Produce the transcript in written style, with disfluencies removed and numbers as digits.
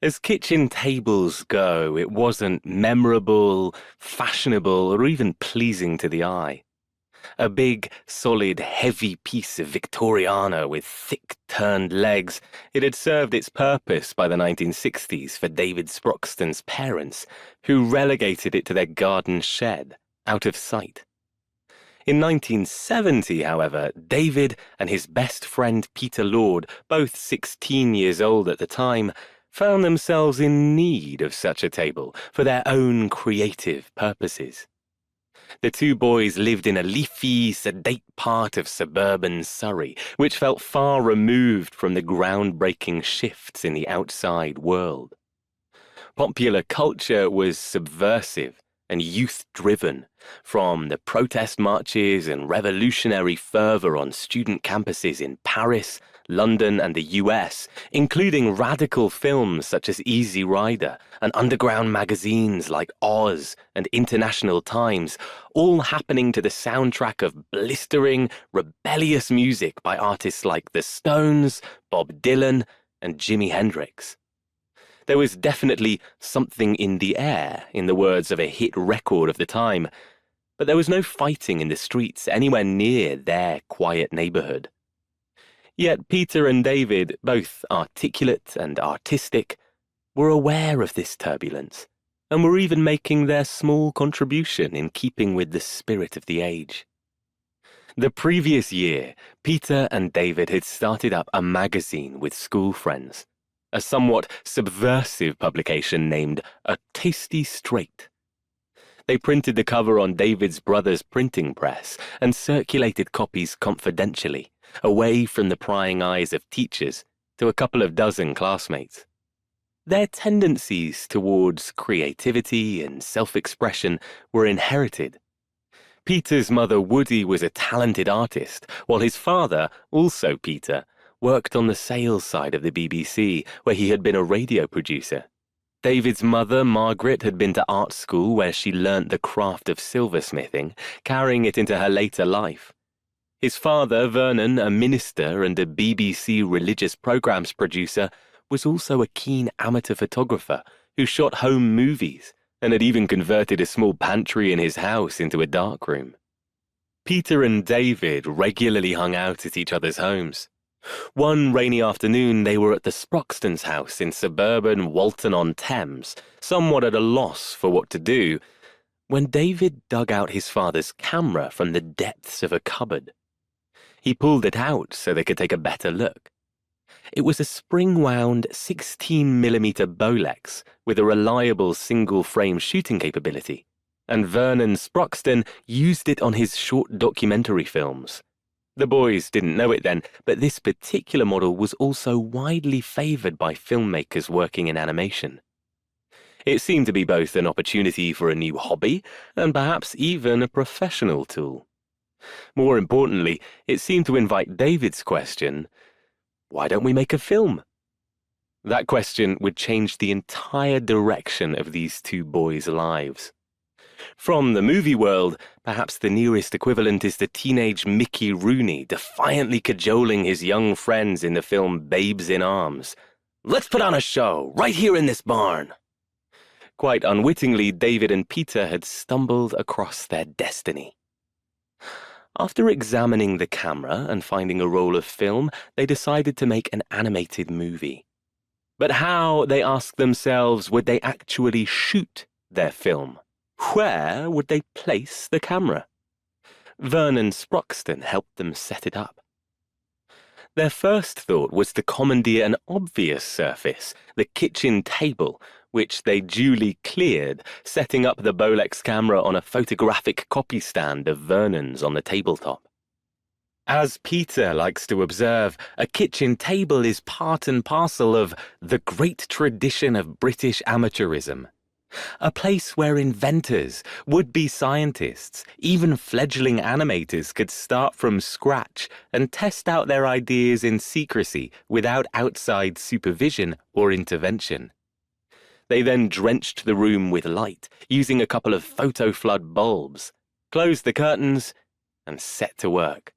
As kitchen tables go, it wasn't memorable, fashionable, or even pleasing to the eye. A big, solid, heavy piece of Victoriana with thick, turned legs, it had served its purpose by the 1960s for David Sproxton's parents, who relegated it to their garden shed, out of sight. In 1970, however, David and his best friend Peter Lord, both 16 years old at the time, found themselves in need of such a table for their own creative purposes. The two boys lived in a leafy, sedate part of suburban Surrey, which felt far removed from the groundbreaking shifts in the outside world. Popular culture was subversive and youth-driven, from the protest marches and revolutionary fervor on student campuses in Paris, London, and the US, including radical films such as Easy Rider and underground magazines like Oz and International Times, all happening to the soundtrack of blistering, rebellious music by artists like The Stones, Bob Dylan, and Jimi Hendrix. There was definitely something in the air, in the words of a hit record of the time, but there was no fighting in the streets anywhere near their quiet neighborhood. Yet Peter and David, both articulate and artistic, were aware of this turbulence, and were even making their small contribution in keeping with the spirit of the age. The previous year, Peter and David had started up a magazine with school friends, a somewhat subversive publication named A Tasty Straight. They printed the cover on David's brother's printing press and circulated copies confidentially, away from the prying eyes of teachers, to a couple of dozen classmates. Their tendencies towards creativity and self-expression were inherited. Peter's mother, Woody, was a talented artist, while his father, also Peter, worked on the sales side of the BBC, where he had been a radio producer. David's mother, Margaret, had been to art school where she learnt the craft of silversmithing, carrying it into her later life. His father, Vernon, a minister and a BBC religious programmes producer, was also a keen amateur photographer who shot home movies and had even converted a small pantry in his house into a darkroom. Peter and David regularly hung out at each other's homes. One rainy afternoon they were at the Sproxton's house in suburban Walton-on-Thames, somewhat at a loss for what to do, when David dug out his father's camera from the depths of a cupboard. He pulled it out so they could take a better look. It was a spring-wound 16mm Bolex with a reliable single-frame shooting capability, and Vernon Sproxton used it on his short documentary films. The boys didn't know it then, but this particular model was also widely favoured by filmmakers working in animation. It seemed to be both an opportunity for a new hobby and perhaps even a professional tool. More importantly, it seemed to invite David's question, why don't we make a film? That question would change the entire direction of these two boys' lives. From the movie world, perhaps the nearest equivalent is the teenage Mickey Rooney defiantly cajoling his young friends in the film Babes in Arms. Let's put on a show, right here in this barn. Quite unwittingly, David and Peter had stumbled across their destiny. After examining the camera and finding a roll of film, they decided to make an animated movie. But how, they asked themselves, would they actually shoot their film? Where would they place the camera? Vernon Sproxton helped them set it up. Their first thought was to commandeer an obvious surface, the kitchen table, which they duly cleared, setting up the Bolex camera on a photographic copy stand of Vernon's on the tabletop. As Peter likes to observe, a kitchen table is part and parcel of the great tradition of British amateurism. A place where inventors, would-be scientists, even fledgling animators could start from scratch and test out their ideas in secrecy without outside supervision or intervention. They then drenched the room with light, using a couple of photo flood bulbs, closed the curtains, and set to work.